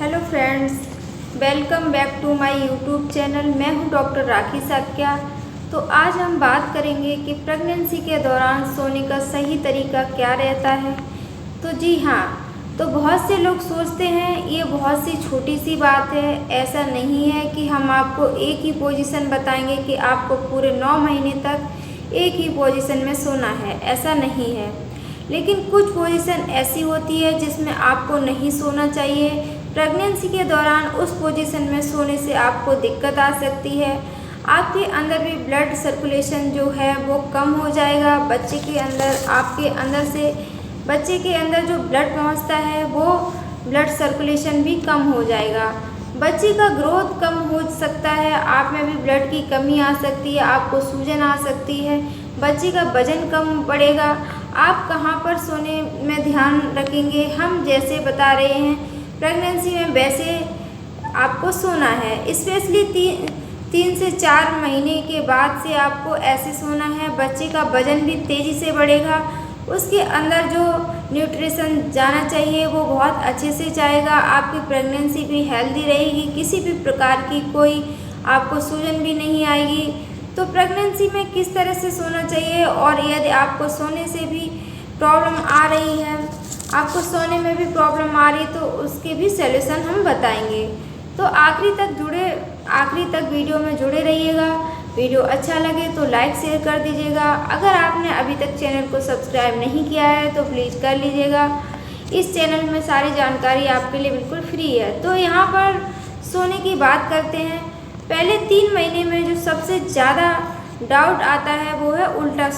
Hello friends, welcome back to my YouTube channel. मैं हूं doctor राखी साक्या। तो आज हम बात करेंगे कि प्रेगनेंसी के दौरान सोने का सही तरीका क्या रहता है। तो जी हाँ, तो बहुत से लोग सोचते हैं ये बहुत सी छोटी सी बात है। ऐसा नहीं है कि हम आपको एक ही पोजीशन बताएंगे कि आपको पूरे 9 महीने तक एक ही पोजीशन में सोना है, ऐसा नहीं है। लेकिन कुछ पोजीशन ऐसी होती है जिसमें आपको नहीं सोना चाहिए। प्रेगनेंसी के दौरान उस पोजीशन में सोने से आपको दिक्कत आ सकती है। आपके अंदर भी ब्लड सर्कुलेशन जो है वो कम हो जाएगा। बच्चे के अंदर जो ब्लड पहुंचता है वो ब्लड सर्कुलेशन भी कम हो जाएगा। बच्चे का ग्रोथ कम हो सकता है। आप में भी ब्लड की कमी आ सकती है, आपको सूजन आ सकती है, बच्चे का वजन कम बढ़ेगा। आप कहाँ पर सोने में ध्यान रखेंगे, हम जैसे बता रहे हैं प्रेगनेंसी में वैसे आपको सोना है। स्पेशली 3 से 4 महीने के बाद से आपको ऐसे सोना है। बच्चे का वजन भी तेज़ी से बढ़ेगा, उसके अंदर जो न्यूट्रिशन जाना चाहिए वो बहुत अच्छे से जाएगा। आपकी प्रेगनेंसी भी हेल्दी रहेगी, किसी भी प्रकार की कोई आपको सूजन भी नहीं आएगी। तो प्रेगनेंसी में किस तरह से सोना चाहिए, और यदि आपको सोने से भी प्रॉब्लम आ रही है, आपको सोने में भी प्रॉब्लम आ रही है, तो उसके भी सलूशन हम बताएंगे। तो आखिरी तक वीडियो में जुड़े रहिएगा। वीडियो अच्छा लगे तो लाइक शेयर कर दीजिएगा। अगर आपने अभी तक चैनल को सब्सक्राइब नहीं किया है तो प्लीज़ कर लीजिएगा। इस चैनल में सारी जानकारी आपके लिए बिल्कुल फ्री है। तो यहाँ पर सोने की बात करते हैं। पहले 3 महीने में जो सबसे ज़्यादा डाउट आता है वो है उल्टा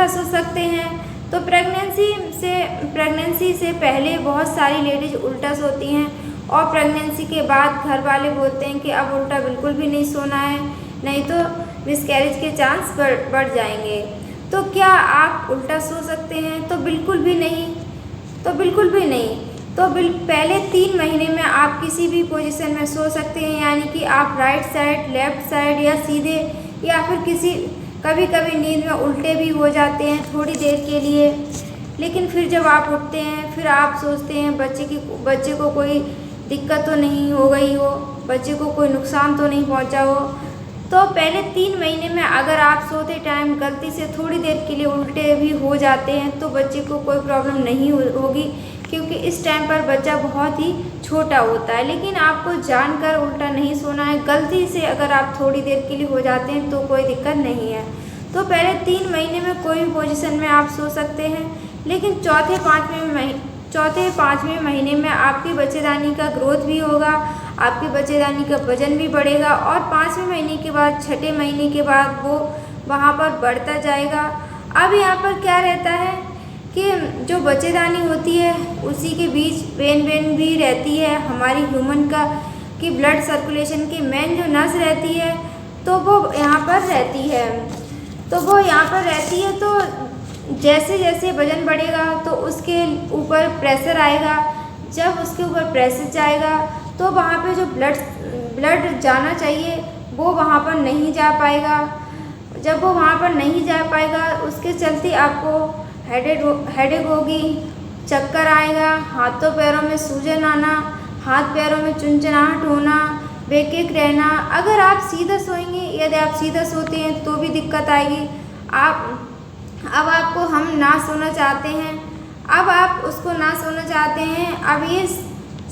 सो सकते हैं। तो प्रेगनेंसी से पहले बहुत सारी लेडीज उल्टा सोती हैं, और प्रेगनेंसी के बाद घर वाले बोलते हैं कि अब उल्टा बिल्कुल भी नहीं सोना है, नहीं तो मिसकैरेज के चांस बढ़ जाएंगे। तो क्या आप उल्टा सो सकते हैं? तो बिल्कुल भी नहीं। तो पहले 3 महीने में आप किसी भी पोजीशन में सो सकते हैं, यानी कि आप राइट साइड, लेफ्ट साइड या सीधे, या फिर कभी कभी नींद में उल्टे भी हो जाते हैं थोड़ी देर के लिए। लेकिन फिर जब आप उठते हैं फिर आप सोचते हैं बच्चे को कोई दिक्कत तो नहीं हो गई हो, बच्चे को कोई नुकसान तो नहीं पहुंचा हो। तो पहले 3 महीने में अगर आप सोते टाइम गलती से थोड़ी देर के लिए उल्टे भी हो जाते हैं तो बच्चे को कोई प्रॉब्लम नहीं होगी, क्योंकि इस टाइम पर बच्चा बहुत ही छोटा होता है। लेकिन आपको जानकर उल्टा नहीं सोना है। गलती से अगर आप थोड़ी देर के लिए हो जाते हैं तो कोई दिक्कत नहीं है। तो पहले 3 महीने में कोई भी पोजीशन में आप सो सकते हैं। लेकिन चौथे 5वें महीने में आपकी बच्चेदानी का ग्रोथ भी होगा, आपकी बच्चेदानी का वजन भी बढ़ेगा, और 5वें महीने के बाद 6ठे महीने के बाद वो वहाँ पर बढ़ता जाएगा। अब यहाँ पर क्या रहता है कि जो बच्चेदानी होती है उसी के बीच वेन भी रहती है हमारी ह्यूमन की ब्लड सर्कुलेशन की मेन जो नस रहती है, तो वो यहाँ पर रहती है। तो जैसे जैसे वजन बढ़ेगा तो उसके ऊपर प्रेशर आएगा। जब उसके ऊपर प्रेशर जाएगा तो वहाँ पे जो ब्लड जाना चाहिए वो वहाँ पर नहीं जा पाएगा। जब वो वहाँ पर नहीं जा पाएगा उसके चलते आपको हेडेक होगी, चक्कर आएगा, हाथों पैरों में सूजन आना, हाथ पैरों में चुनचुनाहट होना, बेकेक रहना। अगर आप सीधा सोएंगे, यदि आप सीधा सोते हैं तो भी दिक्कत आएगी। अब आपको हम ना सोना चाहते हैं, अब आप उसको ना सोना चाहते हैं, अब ये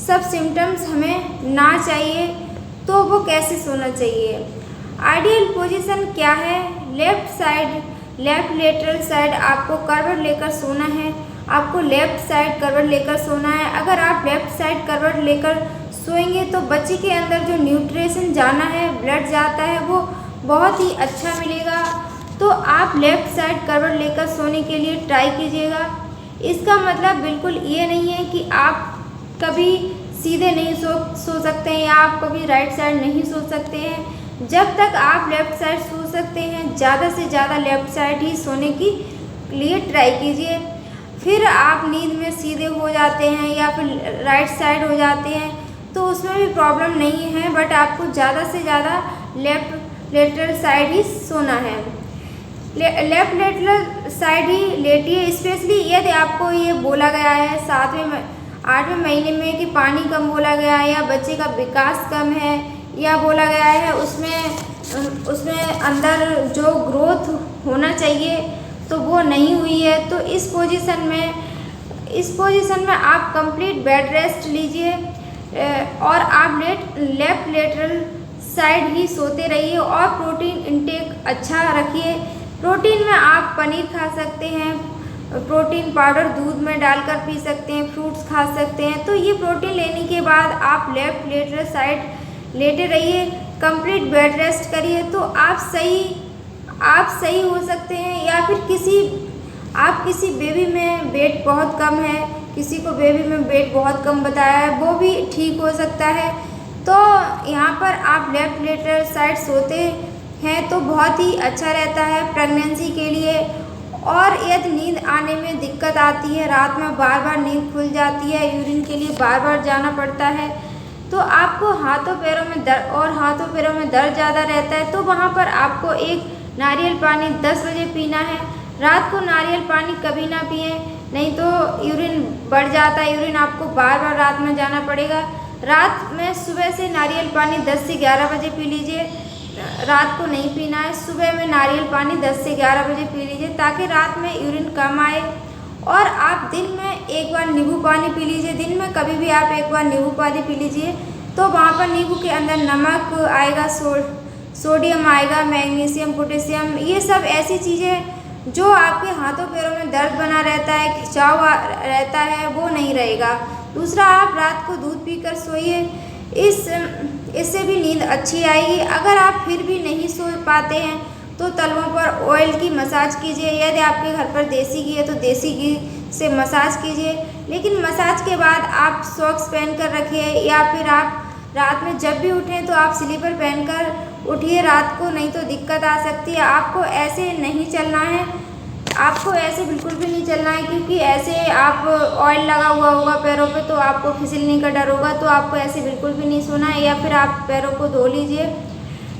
सब सिम्टम्स हमें ना चाहिए, तो वो कैसे सोना चाहिए? आइडियल पोजीशन क्या है? लेफ्ट लेटरल साइड आपको करवट लेकर सोना है। आपको लेफ्ट साइड करवट लेकर सोना है। अगर आप लेफ्ट साइड करवट लेकर सोएंगे तो बच्चे के अंदर जो न्यूट्रिशन जाना है, ब्लड जाता है, वो बहुत ही अच्छा मिलेगा। तो आप लेफ्ट साइड करवट लेकर सोने के लिए ट्राई कीजिएगा। इसका मतलब बिल्कुल ये नहीं है कि आप कभी सीधे नहीं सो सकते हैं, या आप कभी राइट साइड नहीं सो सकते हैं। जब तक आप लेफ्ट साइड सो सकते हैं, ज़्यादा से ज़्यादा लेफ्ट साइड ही सोने की लिए ट्राई कीजिए। फिर आप नींद में सीधे हो जाते हैं या फिर राइट साइड हो जाते हैं तो उसमें भी प्रॉब्लम नहीं है, बट आपको ज़्यादा से ज़्यादा लेफ्ट लेटरल साइड ही सोना है। लेफ्ट लेटरल साइड ही लेटिए। स्पेशली यदि आपको ये बोला गया है 8वें महीने में कि पानी कम बोला गया है या बच्चे का विकास कम है या बोला गया है उसमें अंदर जो ग्रोथ होना चाहिए तो वो नहीं हुई है, तो इस पोजीशन में आप कंप्लीट बेड रेस्ट लीजिए और आप लेफ्ट लेटरल साइड ही सोते रहिए और प्रोटीन इंटेक अच्छा रखिए। प्रोटीन में आप पनीर खा सकते हैं, प्रोटीन पाउडर दूध में डालकर पी सकते हैं, फ्रूट्स खा सकते हैं। तो ये प्रोटीन लेने के बाद आप लेफ्ट लेटरल साइड लेटे रहिए, कंप्लीट बेड रेस्ट करिए, तो आप सही हो सकते हैं। या फिर किसी बेबी में वेट बहुत कम है, किसी को बेबी में वेट बहुत कम बताया है, वो भी ठीक हो सकता है। तो यहाँ पर आप लेफ्ट लेटरल साइड सोते हैं तो बहुत ही अच्छा रहता है प्रेगनेंसी के लिए। और यदि नींद आने में दिक्कत आती है, रात में बार बार नींद खुल जाती है, यूरिन के लिए बार बार जाना पड़ता है, तो आपको हाथों पैरों में दर्द ज़्यादा रहता है, तो वहाँ पर आपको एक नारियल पानी 10 बजे पीना है। रात को नारियल पानी कभी ना पिए, नहीं तो यूरिन बढ़ जाता है, यूरिन आपको बार बार रात में जाना पड़ेगा। रात में सुबह से नारियल पानी 10 से 11 बजे पी लीजिए, रात को नहीं पीना है। सुबह में नारियल पानी 10 से 11 बजे पी लीजिए ताकि रात में यूरिन कम आए। और आप दिन में एक बार नींबू पानी पी लीजिए, दिन में कभी भी आप एक बार नींबू पानी पी लीजिए, तो वहाँ पर नींबू के अंदर नमक आएगा, सोडियम आएगा, मैग्नीशियम, पोटेशियम, ये सब ऐसी चीज़ें जो आपके हाथों पैरों में दर्द बना रहता है, खिंचाव रहता है, वो नहीं रहेगा। दूसरा, आप रात को दूध पीकर सोइए, इससे भी नींद अच्छी आएगी। अगर आप फिर भी नहीं सो पाते हैं तो तलवों पर ऑयल की मसाज कीजिए। यदि आपके घर पर देसी घी है तो देसी घी से मसाज कीजिए, लेकिन मसाज के बाद आप सॉक्स पहन कर रखिए, या फिर आप रात में जब भी उठें तो आप स्लीपर पहनकर उठिए रात को, नहीं तो दिक्कत आ सकती है। आपको ऐसे नहीं चलना है, आपको ऐसे बिल्कुल भी नहीं चलना है, क्योंकि ऐसे आप ऑयल लगा हुआ होगा पैरों पे तो आपको फिसलने का डर होगा, तो आपको ऐसे बिल्कुल भी नहीं सोना है। या फिर आप पैरों को धो लीजिए,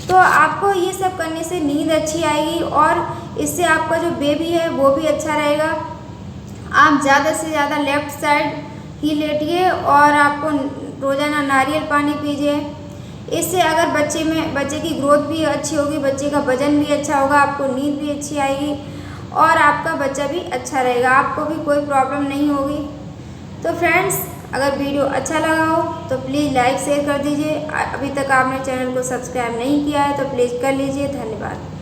तो आपको ये सब करने से नींद अच्छी आएगी और इससे आपका जो बेबी है वो भी अच्छा रहेगा। आप ज़्यादा से ज़्यादा लेफ़्ट साइड ही लेटिए और आपको रोज़ाना नारियल पानी पीजिए। इससे अगर बच्चे की ग्रोथ भी अच्छी होगी, बच्चे का वजन भी अच्छा होगा, आपको नींद भी अच्छी आएगी और आपका बच्चा भी अच्छा रहेगा, आपको भी कोई प्रॉब्लम नहीं होगी। तो फ्रेंड्स, अगर वीडियो अच्छा लगा हो तो प्लीज़ लाइक शेयर कर दीजिए। अभी तक आपने चैनल को सब्सक्राइब नहीं किया है तो प्लीज़ कर लीजिए। धन्यवाद।